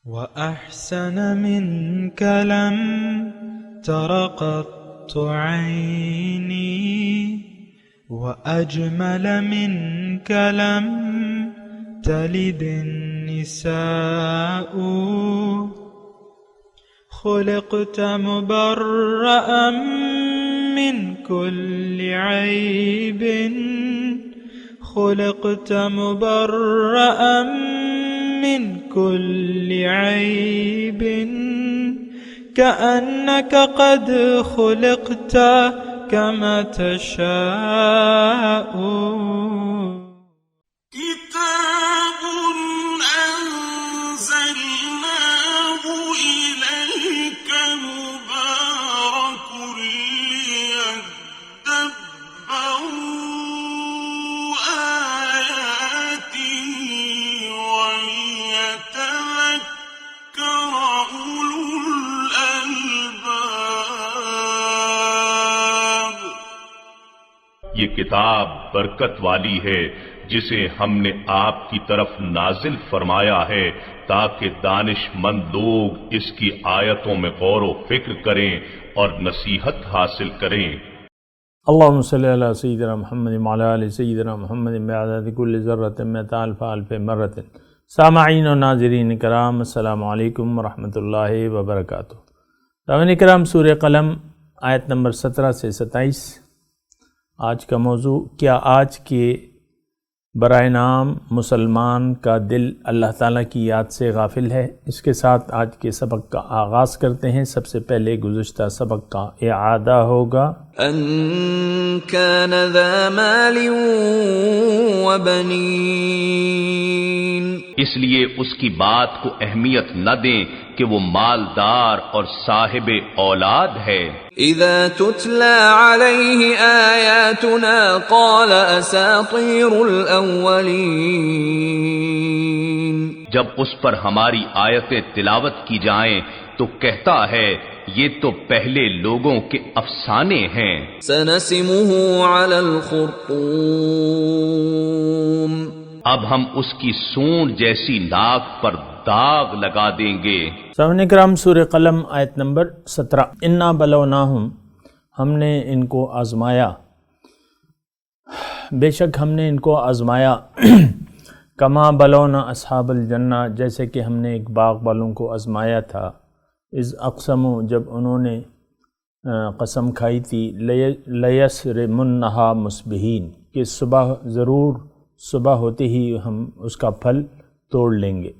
وأحسن منك لم تر قط عيني وأجمل منك لم تلد النساء خلقت مبرأ من كل عيب خلقت مبرأ من كل عيب كأنك قد خلقت كما تشاء كتاب أنزلناه إليك مبارك ليدبروا آياته وليتذكر أولو الألباب. یہ کتاب برکت والی ہے جسے ہم نے آپ کی طرف نازل فرمایا ہے تاکہ دانش مند لوگ اس کی آیتوں میں غور و فکر کریں اور نصیحت حاصل کریں. اللہم صلی علی سیدنا محمد وعلی آل سیدنا محمد بعدد کل ذرۃ مئۃ الف الف مرۃ. سامعین و ناظرین کرام، السلام علیکم ورحمۃ اللہ وبرکاتہ. سامعین کرام، سورہ قلم آیت نمبر 17 سے 27. آج کا موضوع: کیا آج کے برائے نام مسلمان کا دل اللہ تعالیٰ کی یاد سے غافل ہے؟ اس کے ساتھ آج کے سبق کا آغاز کرتے ہیں. سب سے پہلے گزشتہ سبق کا اعادہ ہوگا. ان كان ذا مال وبنين، اس لیے اس کی بات کو اہمیت نہ دیں کہ وہ مالدار اور صاحب اولاد ہے. اذا تتلى عليه آیاتنا قال اساطیر الاولین، جب اس پر ہماری آیتیں تلاوت کی جائیں تو کہتا ہے یہ تو پہلے لوگوں کے افسانے ہیں. سنسمه على الخرطوم، اب ہم اس کی سونڈ جیسی ناک پر داغ لگا دیں گے. سامعین کرام، سورہ قلم آیت نمبر 17. انا بلوناہم، ہم نے ان کو آزمایا، بے شک ہم نے ان کو آزمایا. کما بلونا اصحاب الجنہ، جیسے کہ ہم نے ایک باغ والوں کو آزمایا تھا. اذ اقسموا، جب انہوں نے قسم کھائی تھی، لیسرمنہا مصبحین، کہ صبح ہوتے ہی ہم اس کا پھل توڑ لیں گے.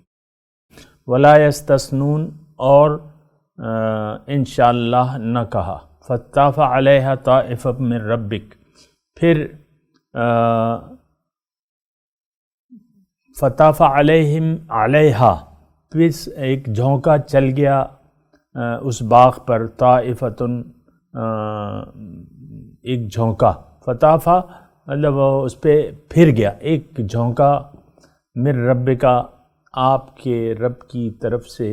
ولا یستثنون، اور انشاءاللہ نہ کہا. فطاف علیہا طائف من ربک، پھر فطاف علیہم علیہا، پھر ایک جھونکا چل گیا اس باغ پر. طائفتن، ایک جھونکا. فطافہ مطلب اس پہ پھر گیا ایک جھونکا. من رب کا، آپ کے رب کی طرف سے.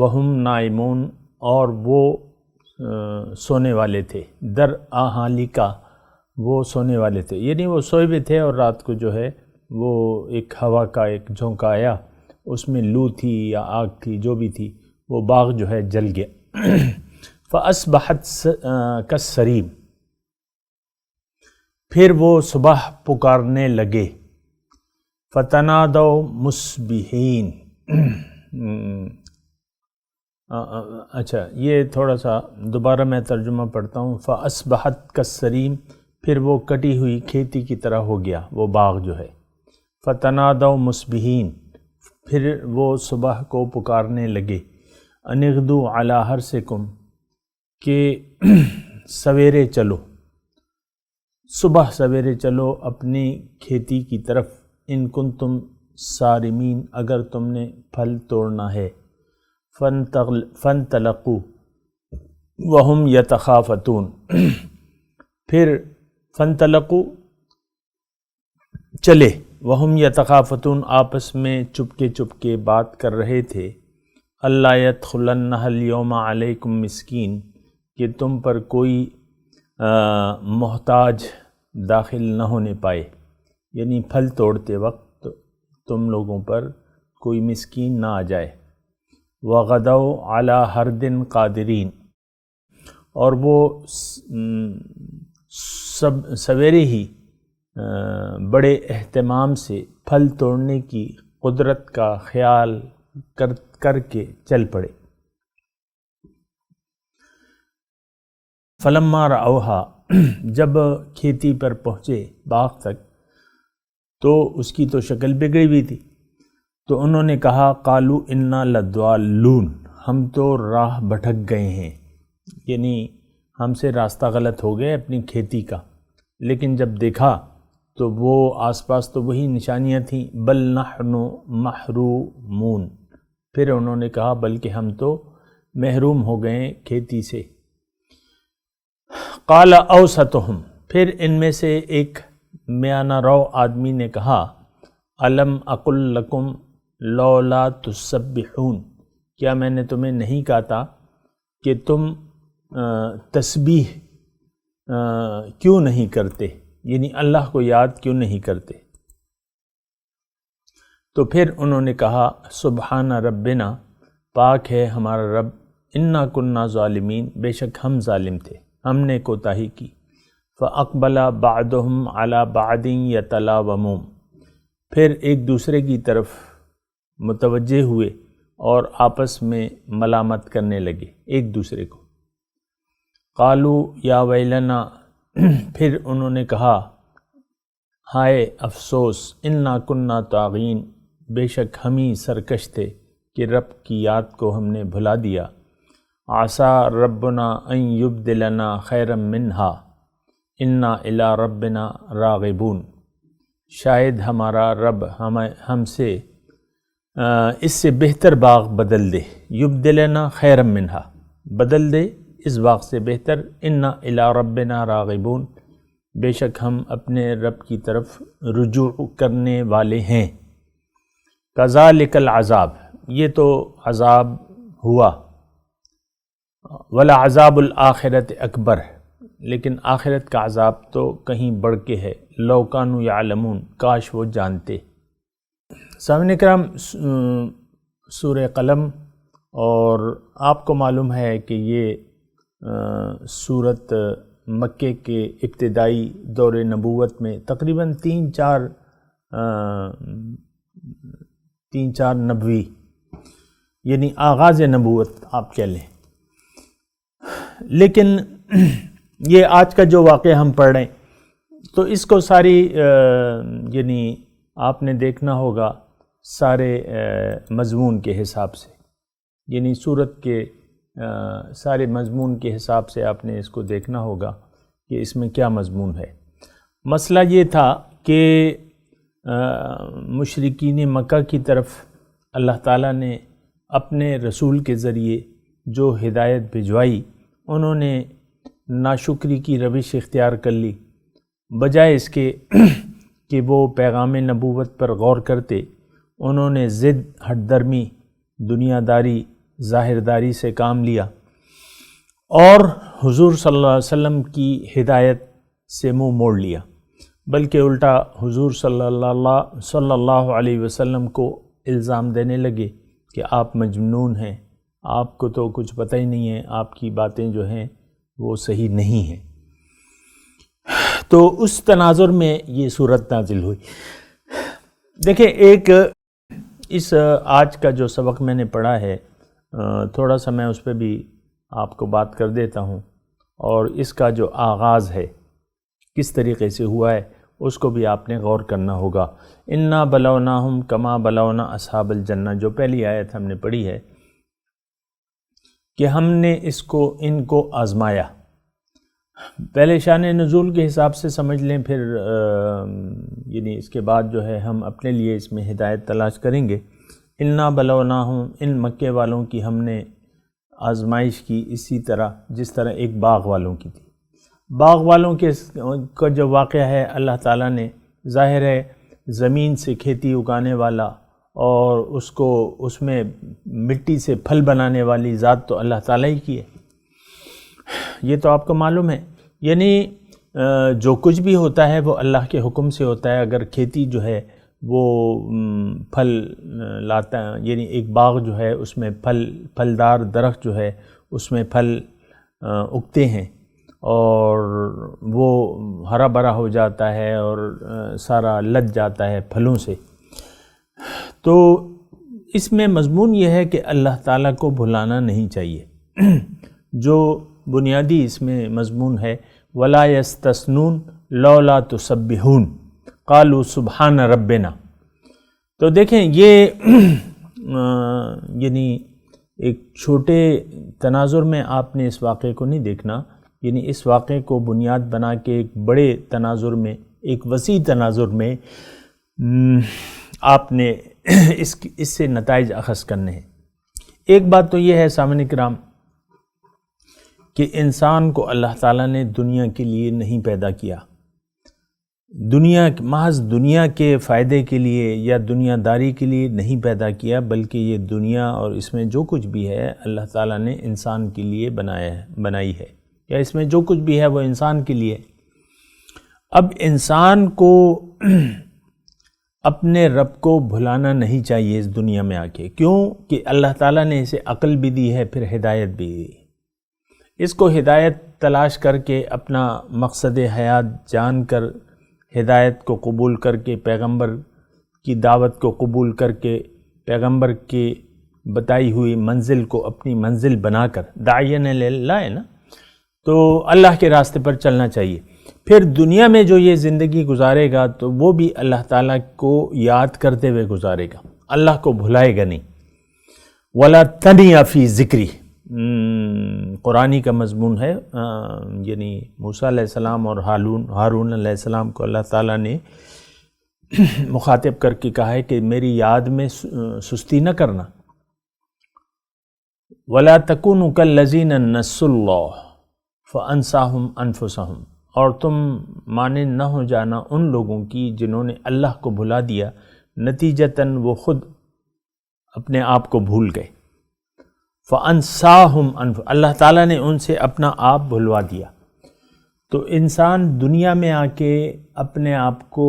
وہم نائمون، اور وہ سونے والے تھے. در آہالی کا، وہ سونے والے تھے، یعنی وہ سوئے بھی تھے اور رات کو جو ہے وہ ایک ہوا کا ایک جھونکا آیا، اس میں لو تھی یا آگ تھی، جو بھی تھی، وہ باغ جو ہے جل گیا. فَأَصْبَحَتْ كَالصَّرِيمِ، پھر وہ صبح پکارنے لگے. فَتَنَادَوْا مُصْبِحِينَ، اچھا یہ تھوڑا سا دوبارہ میں ترجمہ پڑھتا ہوں. فَأَصْبَحَتْ كَالصَّرِيمِ، پھر وہ کٹی ہوئی کھیتی کی طرح ہو گیا وہ باغ جو ہے. فَتَنَادَوْا مُصْبِحِينَ، پھر وہ صبح کو پکارنے لگے. أَنِ اغْدُوا عَلَىٰ حَرْثِكُمْ، کہ سویرے چلو، صبح سویرے چلو اپنی کھیتی کی طرف. ان کنتم صارمین، اگر تم نے پھل توڑنا ہے. فانطلقوا وہم یتخافتون، پھر فانطلقوا چلے. وہم یتخافتون، آپس میں چپکے بات کر رہے تھے. اللہ یدخلنہ الیوم علیکم مسکین، کہ تم پر کوئی محتاج داخل نہ ہونے پائے، یعنی پھل توڑتے وقت تم لوگوں پر کوئی مسکین نہ آ جائے۔ وغدوا علی حرد قادرین، اور وہ سویرے ہی بڑے اہتمام سے پھل توڑنے کی قدرت کا خیال کر کے چل پڑے۔ فلما رأوہا، جب کھیتی پر پہنچے باغ تک تو اس کی تو شکل بگڑی ہوئی تھی، تو انہوں نے کہا قالوا انا لضالون، ہم تو راہ بھٹک گئے ہیں، یعنی ہم سے راستہ غلط ہو گئے اپنی کھیتی کا۔ لیکن جب دیکھا تو وہ آس پاس تو وہی نشانیاں تھیں، بل نحن محرومون، پھر انہوں نے کہا بلکہ ہم تو محروم ہو گئے کھیتی سے۔ قال اوسطہم، پھر ان میں سے ایک میانہ رو آدمی نے کہا الم اقل لکم لولا تسبحون، کیا میں نے تمہیں نہیں کہا تھا کہ تم تسبیح کیوں نہیں کرتے، یعنی اللہ کو یاد کیوں نہیں کرتے؟ تو پھر انہوں نے کہا سبحان ربنا، پاک ہے ہمارا رب، انا کننا ظالمین، بے شک ہم ظالم تھے، ہم نے کوتاہی کی۔ فاقبل بعضهم علی بعض یتلاومون، پھر ایک دوسرے کی طرف متوجہ ہوئے اور آپس میں ملامت کرنے لگے ایک دوسرے کو۔ قالوا یا ویلنا، پھر انہوں نے کہا ہائے افسوس، انا کننا طاغین، بے شک ہم ہی سرکش تھے کہ رب کی یاد کو ہم نے بھلا دیا۔ عسیٰ ربنا ان یبدلنا خیرا منہا انا الی ربنا راغبون، شاید ہمارا رب ہم سے اس سے بہتر باغ بدل دے، یبدلنا خیرا منہا، بدل دے اس باغ سے بہتر، انا الی ربنا راغبون، بے شک ہم اپنے رب کی طرف رجوع کرنے والے ہیں۔ کذالک العذاب، یہ تو عذاب ہوا، ولعذاب الآخرۃ اکبر، لیکن آخرت کا عذاب تو کہیں بڑھ کے ہے، لو کانوا یعلمون، کاش وہ جانتے۔ سامعین کرام، سورہ قلم، اور آپ کو معلوم ہے کہ یہ سورت مکے کے ابتدائی دور نبوت میں تقریباً تین چار نبوی، یعنی آغاز نبوت آپ کہہ لیں۔ لیکن یہ آج کا جو واقعہ ہم پڑھ رہے ہیں تو اس کو ساری یعنی آپ نے دیکھنا ہوگا سارے مضمون کے حساب سے، یعنی سورت کے سارے مضمون کے حساب سے آپ نے اس کو دیکھنا ہوگا کہ اس میں کیا مضمون ہے۔ مسئلہ یہ تھا کہ مشرکین مکہ کی طرف اللہ تعالیٰ نے اپنے رسول کے ذریعے جو ہدایت بھجوائی، انہوں نے ناشکری کی روش اختیار کر لی، بجائے اس کے کہ وہ پیغام نبوت پر غور کرتے، انہوں نے ضد، ہٹ درمی، دنیا داری، ظاہر داری سے کام لیا اور حضور صلی اللہ علیہ وسلم کی ہدایت سے منہ موڑ لیا، بلکہ الٹا حضور صلی اللہ علیہ وسلم کو الزام دینے لگے کہ آپ مجنون ہیں، آپ کو تو کچھ پتہ ہی نہیں ہے، آپ کی باتیں جو ہیں وہ صحیح نہیں ہیں۔ تو اس تناظر میں یہ صورت نازل ہوئی۔ دیکھیں، ایک اس آج کا جو سبق میں نے پڑھا ہے، تھوڑا سا میں اس پہ بھی آپ کو بات کر دیتا ہوں، اور اس کا جو آغاز ہے کس طریقے سے ہوا ہے اس کو بھی آپ نے غور کرنا ہوگا۔ انا بلوناہم کما بلونا اصحاب الجنہ، جو پہلی آیت ہم نے پڑھی ہے کہ ہم نے ان کو آزمایا۔ پہلے شان نزول کے حساب سے سمجھ لیں، پھر یعنی اس کے بعد جو ہے ہم اپنے لیے اس میں ہدایت تلاش کریں گے۔ انا بلوناہم، ان مکے والوں کی ہم نے آزمائش کی، اسی طرح جس طرح ایک باغ والوں کی تھی۔ باغ والوں کا جو واقعہ ہے، اللہ تعالیٰ نے ظاہر ہے زمین سے کھیتی اگانے والا اور اس میں مٹی سے پھل بنانے والی ذات تو اللہ تعالیٰ ہی کی ہے، یہ تو آپ کو معلوم ہے۔ یعنی جو کچھ بھی ہوتا ہے وہ اللہ کے حکم سے ہوتا ہے۔ اگر کھیتی جو ہے وہ پھل لاتا ہے، یعنی ایک باغ جو ہے اس میں پھلدار درخت جو ہے اس میں پھل اگتے ہیں اور وہ ہرا بھرا ہو جاتا ہے اور سارا لد جاتا ہے پھلوں سے. تو اس میں مضمون یہ ہے کہ اللہ تعالیٰ کو بھلانا نہیں چاہیے. جو بنیادی اس میں مضمون ہے وَلَا يَسْتَثْنُونَ لَوْلَا تُسَبِّحُونَ قَالُوا سُبْحَانَ رَبِّنَا. تو دیکھیں یہ یعنی ایک چھوٹے تناظر میں آپ نے اس واقعے کو نہیں دیکھنا، یعنی اس واقعے کو بنیاد بنا کے ایک بڑے تناظر میں، ایک وسیع تناظر میں آپ نے اس سے نتائج اخذ کرنے ہیں. ایک بات تو یہ ہے سامعین کرام کہ انسان کو اللہ تعالیٰ نے دنیا کے لیے نہیں پیدا کیا، محض دنیا کے فائدے کے لیے یا دنیا داری کے لیے نہیں پیدا کیا، بلکہ یہ دنیا اور اس میں جو کچھ بھی ہے اللہ تعالیٰ نے انسان کے لیے بنائی ہے، یا اس میں جو کچھ بھی ہے وہ انسان کے لیے. اب انسان کو اپنے رب کو بھلانا نہیں چاہیے اس دنیا میں آ کے. کیوں کہ اللہ تعالیٰ نے اسے عقل بھی دی ہے، پھر ہدایت بھی دی. اس کو ہدایت تلاش کر کے اپنا مقصد حیات جان کر ہدایت کو قبول کر کے پیغمبر کی دعوت کو قبول کر کے پیغمبر کی بتائی ہوئی منزل کو اپنی منزل بنا کر داعین اللہ ہے نا، تو اللہ کے راستے پر چلنا چاہیے. پھر دنیا میں جو یہ زندگی گزارے گا تو وہ بھی اللہ تعالیٰ کو یاد کرتے ہوئے گزارے گا، اللہ کو بھلائے گا نہیں. وَلَا تَنِيَ فِي ذِكْرِي قرآنی کا مضمون ہے. یعنی موسیٰ علیہ السلام اور ہارون علیہ السلام کو اللہ تعالیٰ نے مخاطب کر کے کہا ہے کہ میری یاد میں سستی نہ کرنا. وَلَا تَكُونُوا كَالَّذِينَ نَسُوا اللَّهَ فَأَنسَاهُمْ أَنفُسَهُمْ. اور تم مانند نہ ہو جانا ان لوگوں کی جنہوں نے اللہ کو بھلا دیا، نتیجتاً وہ خود اپنے آپ کو بھول گئے. فَأَنسَاهُمْ اللہ تعالیٰ نے ان سے اپنا آپ بھلوا دیا. تو انسان دنیا میں آ کے اپنے آپ کو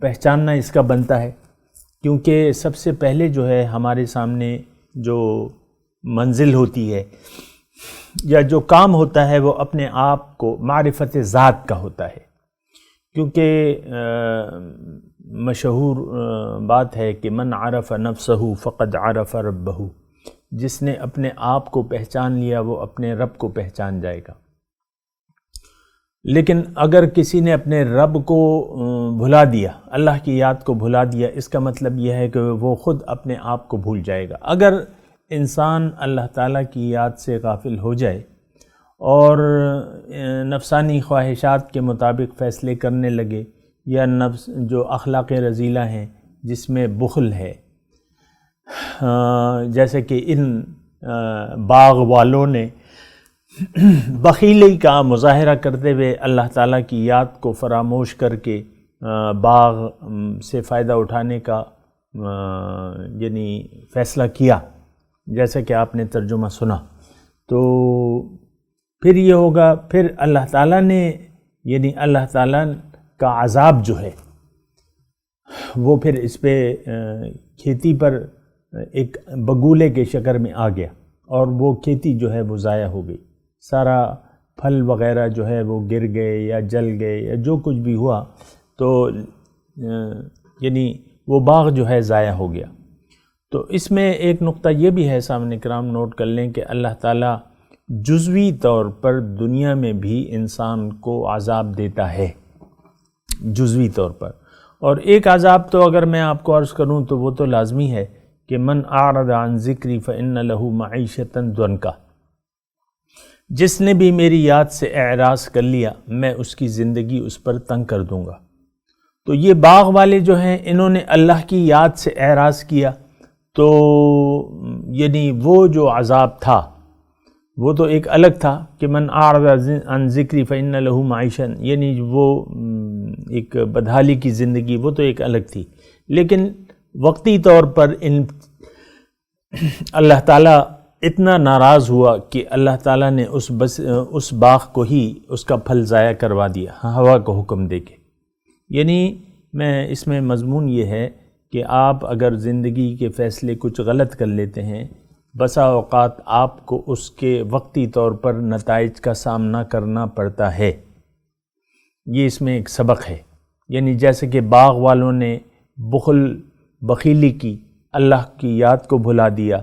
پہچاننا اس کا بنتا ہے، کیونکہ سب سے پہلے جو ہے ہمارے سامنے جو منزل ہوتی ہے یا جو کام ہوتا ہے وہ اپنے آپ کو معرفت ذات کا ہوتا ہے. کیونکہ مشہور بات ہے کہ من عرف نفسہ فقد عرف ربہ، جس نے اپنے آپ کو پہچان لیا وہ اپنے رب کو پہچان جائے گا. لیکن اگر کسی نے اپنے رب کو بھلا دیا، اللہ کی یاد کو بھلا دیا، اس کا مطلب یہ ہے کہ وہ خود اپنے آپ کو بھول جائے گا. اگر انسان اللہ تعالیٰ کی یاد سے غافل ہو جائے اور نفسانی خواہشات کے مطابق فیصلے کرنے لگے، یا نفس جو اخلاق رذیلہ ہیں جس میں بخل ہے، جیسے کہ ان باغ والوں نے بخیلی کا مظاہرہ کرتے ہوئے اللہ تعالیٰ کی یاد کو فراموش کر کے باغ سے فائدہ اٹھانے کا یعنی فیصلہ کیا، جیسا کہ آپ نے ترجمہ سنا. تو پھر یہ ہوگا، پھر اللہ تعالیٰ نے یعنی اللہ تعالیٰ کا عذاب جو ہے وہ پھر اس پہ کھیتی پر ایک بگولے کے شکل میں آ گیا اور وہ کھیتی جو ہے وہ ضائع ہو گئی. سارا پھل وغیرہ جو ہے وہ گر گئے یا جل گئے یا جو کچھ بھی ہوا، تو یعنی وہ باغ جو ہے ضائع ہو گیا. تو اس میں ایک نقطہ یہ بھی ہے سامنے کرام نوٹ کر لیں کہ اللہ تعالیٰ جزوی طور پر دنیا میں بھی انسان کو عذاب دیتا ہے، جزوی طور پر. اور ایک عذاب تو اگر میں آپ کو عرض کروں تو وہ تو لازمی ہے کہ من اعرض عن ذکری فإن له معیشة ضنکا، جس نے بھی میری یاد سے اعراض کر لیا میں اس کی زندگی اس پر تنگ کر دوں گا. تو یہ باغ والے جو ہیں انہوں نے اللہ کی یاد سے اعراض کیا، تو یعنی وہ جو عذاب تھا وہ تو ایک الگ تھا کہ من اعرض عن ذکری فإن له معیشة، یعنی وہ ایک بدحالی کی زندگی، وہ تو ایک الگ تھی. لیکن وقتی طور پر اللہ تعالیٰ اتنا ناراض ہوا کہ اللہ تعالیٰ نے اس باغ کو ہی اس کا پھل ضائع کروا دیا ہوا کو حکم دے کے. یعنی میں اس میں مضمون یہ ہے کہ آپ اگر زندگی کے فیصلے کچھ غلط کر لیتے ہیں، بسا اوقات آپ کو اس کے وقتی طور پر نتائج کا سامنا کرنا پڑتا ہے۔ یہ اس میں ایک سبق ہے، یعنی جیسے کہ باغ والوں نے بخیلی کی، اللہ کی یاد کو بھلا دیا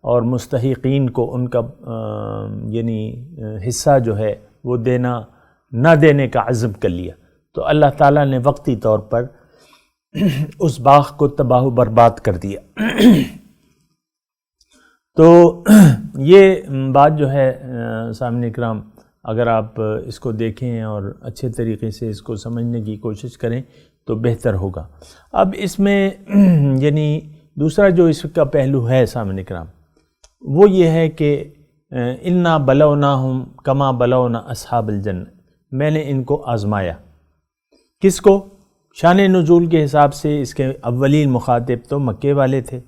اور مستحقین کو ان کا یعنی حصہ جو ہے وہ نہ دینے کا عزم کر لیا، تو اللہ تعالیٰ نے وقتی طور پر اس باغ کو تباہ و برباد کر دیا۔ تو یہ بات جو ہے سامعین کرام، اگر آپ اس کو دیکھیں اور اچھے طریقے سے اس کو سمجھنے کی کوشش کریں تو بہتر ہوگا۔ اب اس میں یعنی دوسرا جو اس کا پہلو ہے سامعین کرام، وہ یہ ہے کہ انا بلوناہم کما بلونا اصحاب الجنہ، میں نے ان کو آزمایا۔ کس کو؟ شان نزول کے حساب سے اس کے اولین مخاطب تو مکے والے تھے،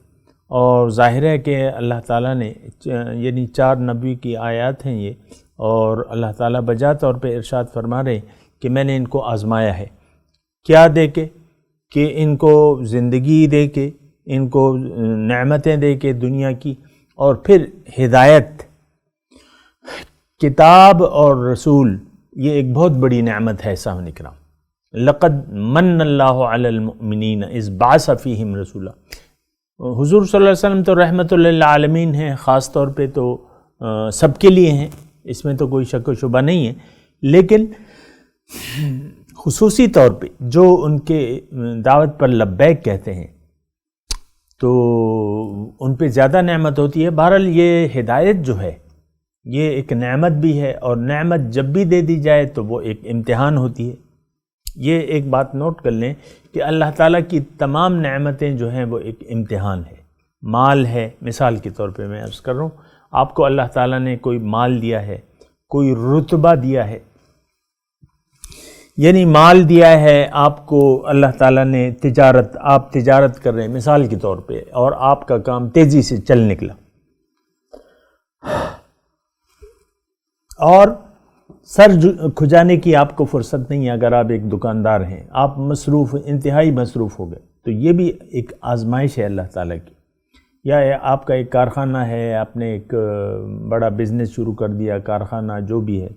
اور ظاہر ہے کہ اللہ تعالیٰ نے یعنی 4 نبی کی آیات ہیں یہ، اور اللہ تعالیٰ بجا طور پہ ارشاد فرما رہے ہیں کہ میں نے ان کو آزمایا ہے۔ کیا دے کے؟ کہ ان کو زندگی دے کے، ان کو نعمتیں دے کے دنیا کی، اور پھر ہدایت، کتاب اور رسول، یہ ایک بہت بڑی نعمت ہے سامعین کرام۔ لقد من اللہ علی المؤمنین اذ بعث فیہم رسولا، حضور صلی اللہ علیہ وسلم تو رحمت للعالمین ہیں، خاص طور پہ تو سب کے لیے ہیں، اس میں تو کوئی شک و شبہ نہیں ہے، لیکن خصوصی طور پہ جو ان کے دعوت پر لبیک کہتے ہیں تو ان پہ زیادہ نعمت ہوتی ہے۔ بہرحال یہ ہدایت جو ہے یہ ایک نعمت بھی ہے، اور نعمت جب بھی دے دی جائے تو وہ ایک امتحان ہوتی ہے۔ یہ ایک بات نوٹ کر لیں کہ اللہ تعالیٰ کی تمام نعمتیں جو ہیں وہ ایک امتحان ہے۔ مال ہے، مثال کے طور پہ میں عرض کر رہا ہوں، آپ کو اللہ تعالیٰ نے کوئی مال دیا ہے، کوئی رتبہ دیا ہے، یعنی مال دیا ہے آپ کو اللہ تعالیٰ نے، آپ تجارت کر رہے ہیں مثال کے طور پہ، اور آپ کا کام تیزی سے چل نکلا، اور سر کھجانے کی آپ کو فرصت نہیں ہے۔ اگر آپ ایک دکاندار ہیں، آپ انتہائی مصروف ہو گئے، تو یہ بھی ایک آزمائش ہے اللہ تعالیٰ کی۔ یا آپ کا ایک کارخانہ ہے، آپ نے ایک بڑا بزنس شروع کر دیا، کارخانہ جو بھی ہے،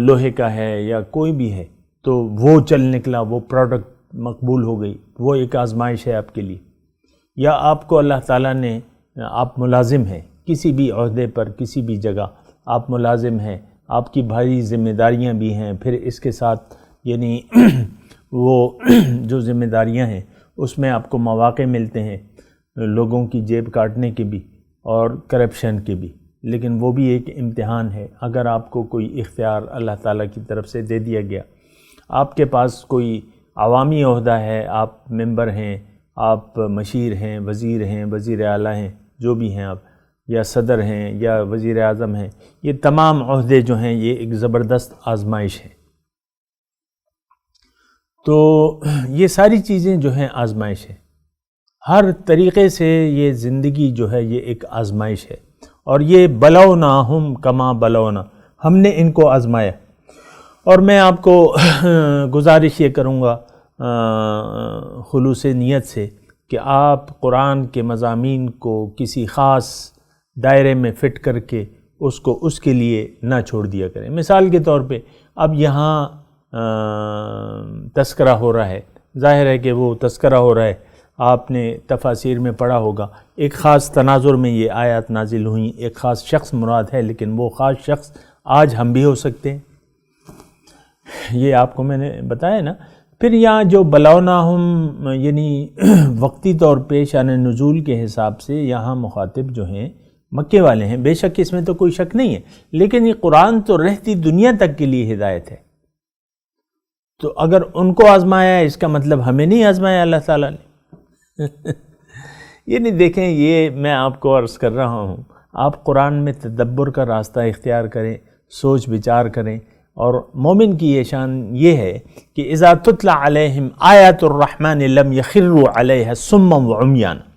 لوہے کا ہے یا کوئی بھی ہے، تو وہ چل نکلا، وہ پروڈکٹ مقبول ہو گئی، وہ ایک آزمائش ہے آپ کے لیے۔ یا آپ کو اللہ تعالیٰ نے، آپ ملازم ہیں کسی بھی عہدے پر، کسی بھی جگہ آپ ملازم ہیں، آپ کی بھاری ذمہ داریاں بھی ہیں، پھر اس کے ساتھ یعنی وہ جو ذمہ داریاں ہیں اس میں آپ کو مواقع ملتے ہیں لوگوں کی جیب کاٹنے کے بھی اور کرپشن کے بھی، لیکن وہ بھی ایک امتحان ہے۔ اگر آپ کو کوئی اختیار اللہ تعالیٰ کی طرف سے دے دیا گیا، آپ کے پاس کوئی عوامی عہدہ ہے، آپ ممبر ہیں، آپ مشیر ہیں، وزیر اعلیٰ ہیں، جو بھی ہیں آپ، یا صدر ہیں یا وزیر اعظم ہیں، یہ تمام عہدے جو ہیں یہ ایک زبردست آزمائش ہے۔ تو یہ ساری چیزیں جو ہیں آزمائش ہے، ہر طریقے سے یہ زندگی جو ہے یہ ایک آزمائش ہے، اور یہ بلوناہم کما بلونا، ہم نے ان کو آزمایا۔ اور میں آپ کو گزارش یہ کروں گا خلوص نیت سے کہ آپ قرآن کے مضامین کو کسی خاص دائرے میں فٹ کر کے اس کے لیے نہ چھوڑ دیا کریں۔ مثال کے طور پہ اب یہاں تذکرہ ہو رہا ہے، ظاہر ہے کہ وہ تذکرہ ہو رہا ہے، آپ نے تفاسیر میں پڑھا ہوگا، ایک خاص تناظر میں یہ آیات نازل ہوئیں، ایک خاص شخص مراد ہے، لیکن وہ خاص شخص آج ہم بھی ہو سکتے ہیں، یہ آپ کو میں نے بتایا نا۔ پھر یہاں جو بلوناہم یعنی وقتی طور پہ شان نزول کے حساب سے یہاں مخاطب جو ہیں مکے والے ہیں، بے شک اس میں تو کوئی شک نہیں ہے، لیکن یہ قرآن تو رہتی دنیا تک کے لیے ہدایت ہے، تو اگر ان کو آزمایا ہے اس کا مطلب ہمیں نہیں آزمایا اللہ تعالیٰ نے۔ یعنی دیکھیں، یہ میں آپ کو عرض کر رہا ہوں، آپ قرآن میں تدبر کا راستہ اختیار کریں، سوچ بچار کریں، اور مومن کی یہ شان یہ ہے کہ اذا تتلی علیہم آیات الرحمن لم یخروا علیہا صما وعمیانا،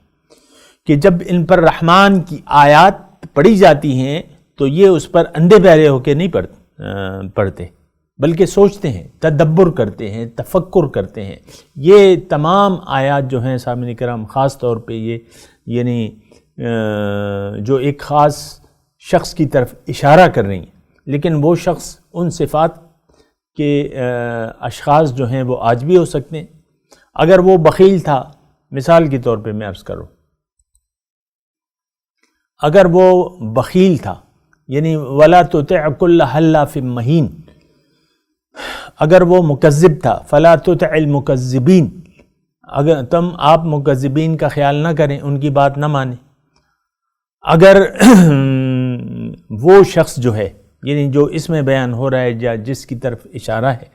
کہ جب ان پر رحمان کی آیات پڑھی جاتی ہیں تو یہ اس پر اندھے بہرے ہو کے نہیں پڑھتے، بلکہ سوچتے ہیں، تدبر کرتے ہیں، تفکر کرتے ہیں۔ یہ تمام آیات جو ہیں سامعین کرام، خاص طور پہ یہ یعنی جو ایک خاص شخص کی طرف اشارہ کر رہی ہیں، لیکن وہ شخص ان صفات کے اشخاص جو ہیں وہ آج بھی ہو سکتے ہیں۔ اگر وہ بخیل تھا، مثال کے طور پہ میں عرض کروں، اگر وہ بخیل تھا یعنی وَلَا تُطِعْ كُلَّ حَلَّافٍ مَّهِينٍ، اگر وہ مکذب تھا فَلَا تُطِعِ الْمُكَذِّبِينَ، اگر آپ مکذبین کا خیال نہ کریں، ان کی بات نہ مانیں۔ اگر وہ شخص جو ہے یعنی جو اس میں بیان ہو رہا ہے یا جس کی طرف اشارہ ہے،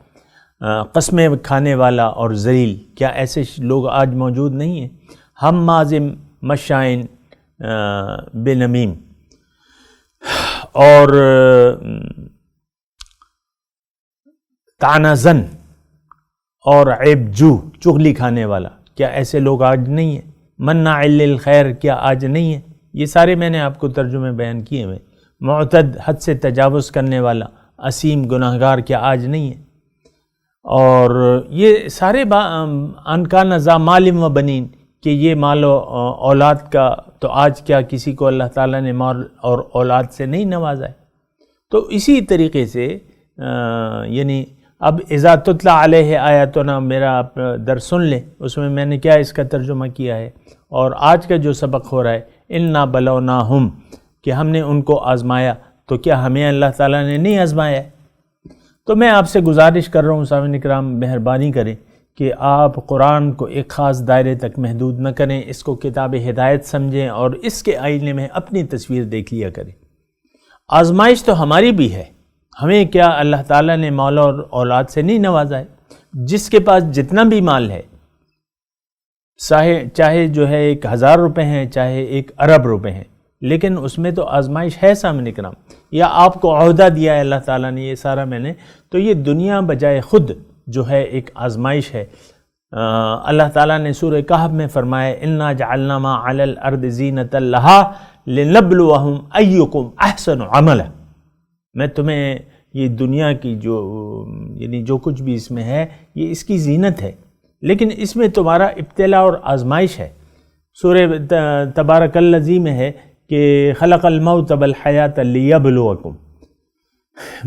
قسمیں کھانے والا اور ذلیل، کیا ایسے لوگ آج موجود نہیں ہیں؟ ہم مازم مشائن بنمیم، اور طعنہ زن اور عیب جو، چغلی کھانے والا، کیا ایسے لوگ آج نہیں ہیں؟ مناع للخیر، کیا آج نہیں ہیں؟ یہ سارے میں نے آپ کو ترجمے بیان کیے ہوئے۔ معتد، حد سے تجاوز کرنے والا، اسیم، گناہگار، کیا آج نہیں ہے؟ اور یہ سارے انکان ذا مال و بنین، کہ یہ مال و اولاد کا، تو آج کیا کسی کو اللہ تعالیٰ نے مال اور اولاد سے نہیں نوازا ہے؟ تو اسی طریقے سے یعنی اب اذا تتلی علیہ آیاتنا، میرا آپ درس سن لیں، اس میں میں نے کیا اس کا ترجمہ کیا ہے، اور آج کا جو سبق ہو رہا ہے انا بلوناہم، کہ ہم نے ان کو آزمایا، تو کیا ہمیں اللہ تعالیٰ نے نہیں آزمایا ہے؟ تو میں آپ سے گزارش کر رہا ہوں سامعین کرام، مہربانی کریں کہ آپ قرآن کو ایک خاص دائرے تک محدود نہ کریں، اس کو کتاب ہدایت سمجھیں اور اس کے آئینے میں اپنی تصویر دیکھ لیا کریں۔ آزمائش تو ہماری بھی ہے، ہمیں کیا اللہ تعالیٰ نے مال اور اولاد سے نہیں نوازا ہے؟ جس کے پاس جتنا بھی مال ہے، چاہے جو ہے 1000 روپے ہیں، چاہے 1 ارب روپے ہیں، لیکن اس میں تو آزمائش ہے سامنے کرام، یا آپ کو عہدہ دیا ہے اللہ تعالیٰ نے، یہ سارا میں نے، تو یہ دنیا بجائے خود جو ہے ایک آزمائش ہے۔ اللہ تعالیٰ نے سورہ کہف میں فرمایا اِنَّا جَعَلْنَا مَا عَلَى الْأَرْضِ زِينَةً لَهَا لِنَبْلُوَهُمْ أَيُّكُمْ أَحْسَنُ عَمَلًا، میں تمہیں یہ دنیا کی جو یعنی جو کچھ بھی اس میں ہے، یہ اس کی زینت ہے، لیکن اس میں تمہارا ابتلاء اور آزمائش ہے۔ سورہ تبارک الذی میں ہے کہ خلق الموت والحیات لیبلوکم،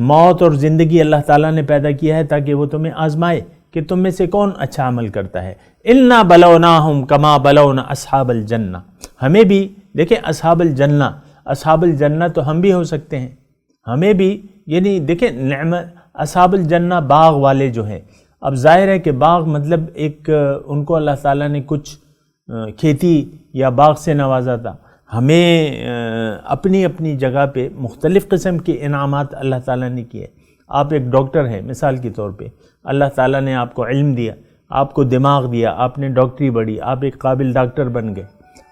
موت اور زندگی اللہ تعالیٰ نے پیدا کیا ہے تاکہ وہ تمہیں آزمائے کہ تم میں سے کون اچھا عمل کرتا ہے۔ اِنَّا بَلَوْنَاهُمْ كَمَا بَلَوْنَا أَصْحَابَ الْجَنَّةِ، ہمیں بھی دیکھیں اصحاب الجنہ تو ہم بھی ہو سکتے ہیں، ہمیں بھی یعنی دیکھیں نعمت اصحاب الجنہ باغ والے جو ہیں، اب ظاہر ہے کہ باغ مطلب ایک ان کو اللہ تعالیٰ نے کچھ کھیتی یا باغ سے نوازا تھا، ہمیں اپنی اپنی جگہ پہ مختلف قسم کے انعامات اللہ تعالیٰ نے کیے۔ آپ ایک ڈاکٹر ہیں مثال کے طور پہ، اللہ تعالیٰ نے آپ کو علم دیا، آپ کو دماغ دیا، آپ نے ڈاکٹری پڑھی، آپ ایک قابل ڈاکٹر بن گئے۔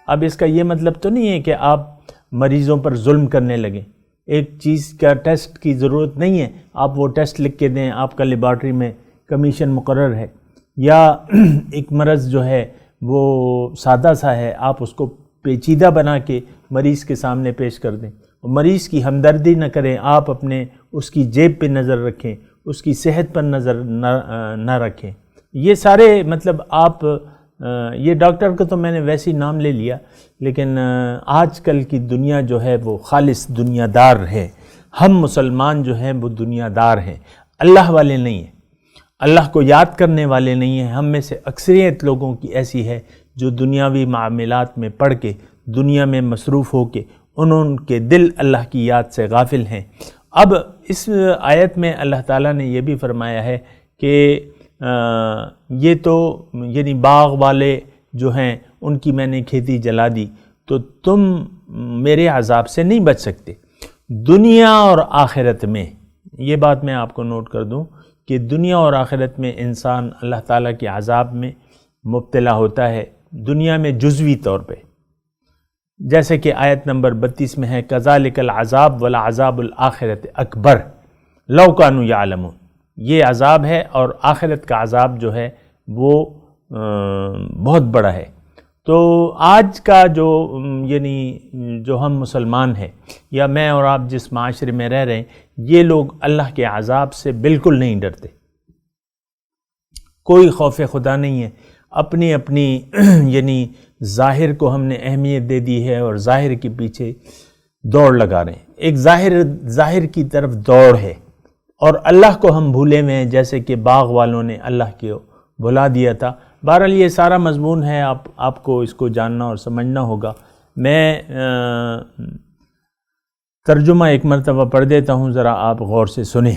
اب اس کا یہ مطلب تو نہیں ہے کہ آپ مریضوں پر ظلم کرنے لگیں، ایک چیز کا ٹیسٹ کی ضرورت نہیں ہے، آپ وہ ٹیسٹ لکھ کے دیں، آپ کا لیبارٹری میں کمیشن مقرر ہے، یا ایک مرض جو ہے وہ سادہ سا ہے، آپ اس کو پیچیدہ بنا کے مریض کے سامنے پیش کر دیں، مریض کی ہمدردی نہ کریں، آپ اپنے اس کی جیب پہ نظر رکھیں، اس کی صحت پر نظر نہ رکھیں۔ یہ سارے مطلب آپ یہ ڈاکٹر کا تو میں نے ویسے ہی نام لے لیا، لیکن آج کل کی دنیا جو ہے وہ خالص دنیا دار ہے، ہم مسلمان جو ہیں وہ دنیا دار ہیں، اللہ والے نہیں ہیں، اللہ کو یاد کرنے والے نہیں ہیں۔ ہم میں سے اکثریت لوگوں کی ایسی ہے جو دنیاوی معاملات میں پڑھ کے، دنیا میں مصروف ہو کے، ان کے دل اللہ کی یاد سے غافل ہیں۔ اب اس آیت میں اللہ تعالیٰ نے یہ بھی فرمایا ہے کہ یہ تو یعنی باغ والے جو ہیں ان کی میں نے کھیتی جلا دی، تو تم میرے عذاب سے نہیں بچ سکتے۔ دنیا اور آخرت میں، یہ بات میں آپ کو نوٹ کر دوں کہ دنیا اور آخرت میں انسان اللہ تعالیٰ کے عذاب میں مبتلا ہوتا ہے، دنیا میں جزوی طور پہ، جیسے کہ آیت نمبر 32 میں ہے کذالک العذاب ولعذاب الآخرۃ اکبر لو کانوا یعلمون، یہ عذاب ہے اور آخرت کا عذاب جو ہے وہ بہت بڑا ہے، تو آج کا جو جو ہم مسلمان ہیں یا میں اور آپ جس معاشرے میں رہ رہے ہیں، یہ لوگ اللہ کے عذاب سے بالکل نہیں ڈرتے، کوئی خوف خدا نہیں ہے، اپنی اپنی ظاہر کو ہم نے اہمیت دے دی ہے اور ظاہر کے پیچھے دوڑ لگا رہے ہیں، ایک ظاہر کی طرف دوڑ ہے، اور اللہ کو ہم بھولے ہوئے ہیں، جیسے کہ باغ والوں نے اللہ کو بھلا دیا تھا۔ بہرحال یہ سارا مضمون ہے، آپ کو اس کو جاننا اور سمجھنا ہوگا۔ میں ترجمہ ایک مرتبہ پڑھ دیتا ہوں، ذرا آپ غور سے سنیں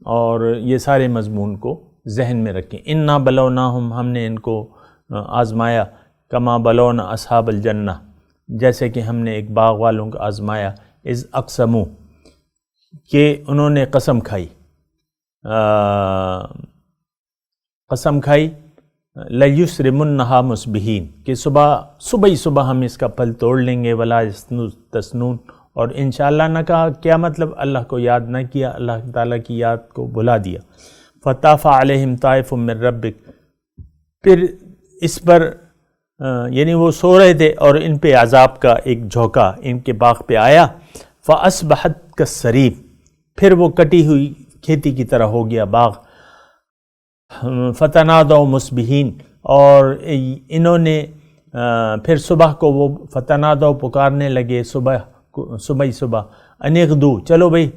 اور یہ سارے مضمون کو ذہن میں رکھیں۔ انا بلوناہم، ہم نے ان کو آزمایا، کما بلونا اصحاب الجنہ، جیسے کہ ہم نے ایک باغ والوں کو آزمایا، اذ اقسموا، کہ انہوں نے قسم کھائی لیسرمنھا مصبحین، کہ صبح ہم اس کا پھل توڑ لیں گے، ولا تسنون، اور انشاءاللہ نہ کہا، کیا مطلب اللہ کو یاد نہ کیا، اللہ تعالیٰ کی یاد کو بھلا دیا۔ فطاف علیہم طائف من ربک، پھر اس پر وہ سو رہے تھے اور ان پہ عذاب کا ایک جھونکا ان کے باغ پہ آیا، فاصبحت کالسریب، پھر وہ کٹی ہوئی کھیتی کی طرح ہو گیا باغ، فتنادوا مصبحین، اور انہوں نے پھر صبح کو وہ فتنادوا پکارنے لگے، صبح انغدو، چلو بھئی،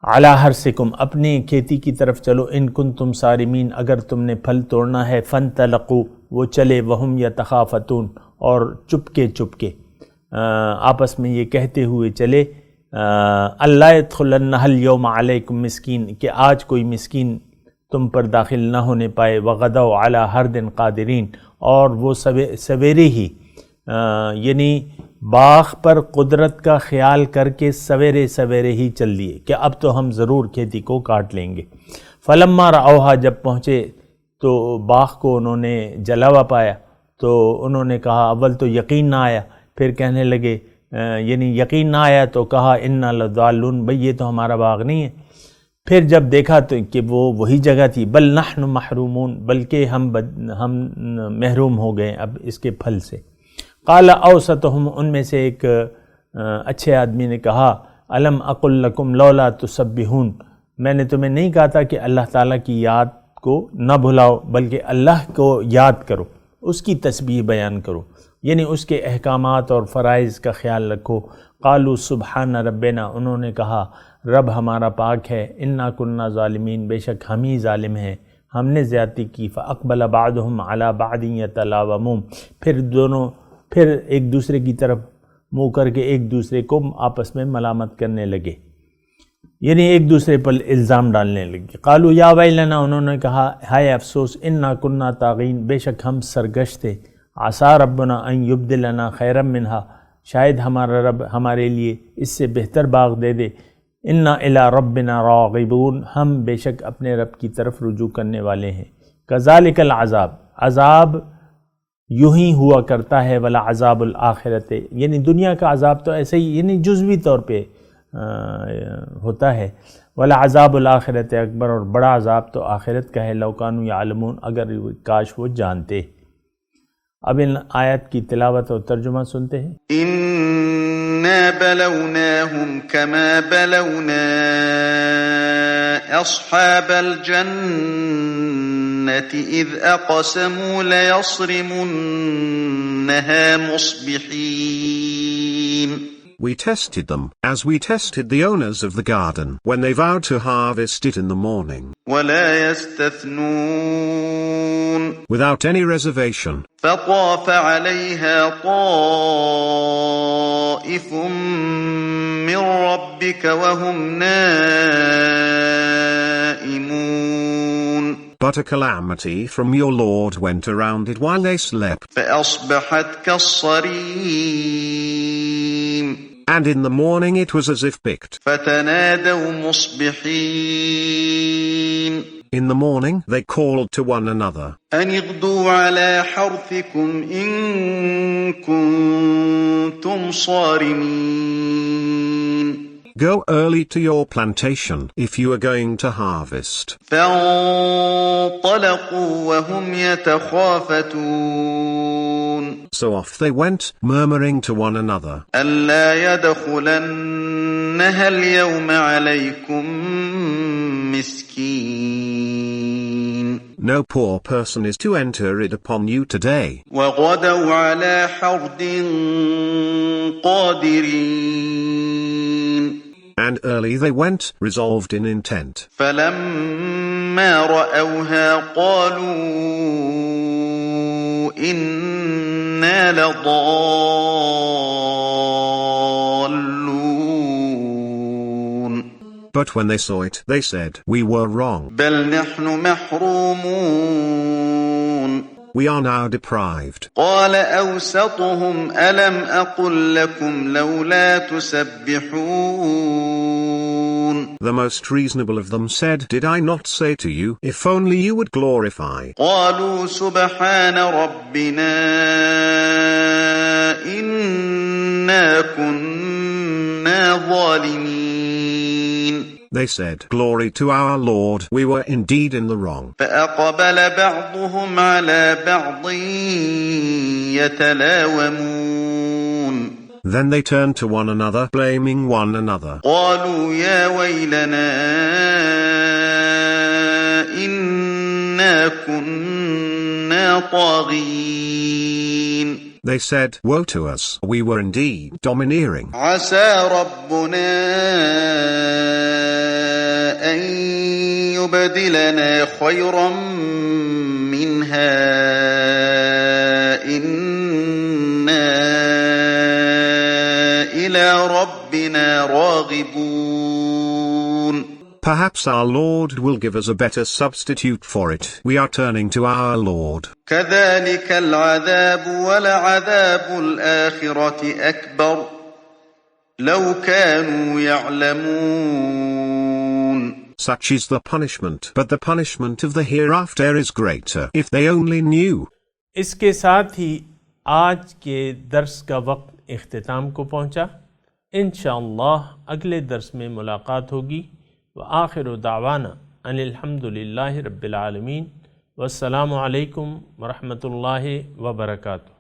علی حرثکم، اپنی کھیتی کی طرف چلو، ان کنتم صارمین، اگر تم نے پھل توڑنا ہے، فانطلقوا، وہ چلے، وہم یتخافتون، اور چپکے آپس میں یہ کہتے ہوئے چلے، اللہ یدخلنھا اليوم علیکم مسکین، کہ آج کوئی مسکین تم پر داخل نہ ہونے پائے، وغدوا علی حرد قادرین، اور وہ سویرے ہی باغ پر قدرت کا خیال کر کے سویرے ہی چل دیے کہ اب تو ہم ضرور کھیتی کو کاٹ لیں گے۔ فلما رأوہا، جب پہنچے تو باغ کو انہوں نے جلا ہوا پایا، تو انہوں نے کہا، اول تو یقین نہ آیا، پھر کہنے لگے یقین نہ آیا تو کہا انا لضالون، بھئی یہ تو ہمارا باغ نہیں ہے۔ پھر جب دیکھا تو کہ وہ وہی جگہ تھی، بل نحن محرومون، بلکہ ہم محروم ہو گئے اب اس کے پھل سے۔ قال اوسطہم، ان میں سے ایک اچھے آدمی نے کہا، الم اقل لکم لولا تسبحون، میں نے تمہیں نہیں کہا تھا کہ اللہ تعالیٰ کی یاد کو نہ بھلاؤ، بلکہ اللہ کو یاد کرو، اس کی تسبیح بیان کرو، اس کے احکامات اور فرائض کا خیال رکھو۔ قالوا سبحان ربنا، انہوں نے کہا رب ہمارا پاک ہے، انا کننا ظالمین، بے شک ہم ہی ظالم ہیں، ہم نے زیادتی کی۔ فاقبل بعضهم على بعض يتلاومون، پھر ایک دوسرے کی طرف منہ کر کے ایک دوسرے کو آپس میں ملامت کرنے لگے، ایک دوسرے پر الزام ڈالنے لگے۔ قالوا یا ویلنا، انہوں نے کہا ہائے افسوس، انا کننا طاغین، بے شک ہم سرگشت تھے۔ عسى ربنا ان یبدلنا خیرا منہا، شاید ہمارا رب ہمارے لیے اس سے بہتر باغ دے دے۔ انا الی ربنا راغبون، ہم بے شک اپنے رب کی طرف رجوع کرنے والے ہیں۔ کذالک العذاب، عذاب یوں ہی ہوا کرتا ہے، ولا عذاب الآخرت، دنیا کا عذاب تو ایسے ہی جزوی طور پہ ہوتا ہے، ولا عذاب الآخرت اکبر، اور بڑا عذاب تو آخرت کا ہے، لو کانوا یعلمون، اگر کاش وہ جانتے۔ اب ان آیت کی تلاوت اور ترجمہ سنتے ہیں۔ اِنَّا بَلَوْنَاهُمْ كَمَا بَلَوْنَا أَصْحَابَ الْجَنَّةِ إِذْ أَقْسَمُوا لَيَصْرِمُنَّهَا مُصْبِحِينَ. We tested them, as we tested the owners of the garden, when they vowed to harvest it in the morning. وَلَا يَسْتَثْنُونَ. Without any reservation. فَطَافَ عَلَيْهَا طَائِفٌ مِّن رَّبِّكَ وَهُمْ نَائِمُونَ. But a calamity from your Lord went around it while they slept. فَأَصْبَحَتْ كَالصَّرِيمِ. And in the morning it was as if picked. فَتَنَادَوْا مُصْبِحِينَ. In the morning they called to one another. أَنِ اغْدُوا عَلَى حَرْثِكُمْ إِن كُنتُمْ صَارِمِينَ. Go early to your plantation if you are going to harvest. فَانطَلَقُوا وَهُمْ يَتَخَافَتُونَ. So off they went, murmuring to one another. ألا يدخلنها اليوم عليكم مسكين. No poor person is to enter it upon you today. وغدوا على حرد قادرين. And early they went, resolved in intent. فلما رأوها قالوا إنا لضالون. But when they saw it, they said, we were wrong. بل نحن محرومون. We are now deprived. قال أوسطهم ألم أقل لكم لولا تسبحون. The most reasonable of them said, did I not say to you, if only you would glorify? قالوا سبحان ربنا إنا كنا ظالمين. They said, glory to our Lord, we were indeed in the wrong. فأقبل بعضهم على بعض يتلاومون. Then they turned to one another, blaming one another. قالوا يا ويلنا إنا كنا طاغين. They said, woe to us, we were indeed domineering. عسى ربنا أن يبدلنا خيرا منها إنا إلى ربنا راغبون. Perhaps our Lord will give us a better substitute for it. We are turning to our Lord. كذلك العذاب ولعذاب الآخرة أكبر لو كانوا يعلمون. Such is the punishment, but the punishment of the hereafter is greater, if they only knew. اس کے ساتھ ہی آج کے درس کا وقت اختتام کو پہنچا. انشاءاللہ اگلے درس میں ملاقات ہوگی. وآخر دعوانا ان الحمدللہ رب العالمین. والسلام علیکم ورحمۃ اللہ وبرکاتہ.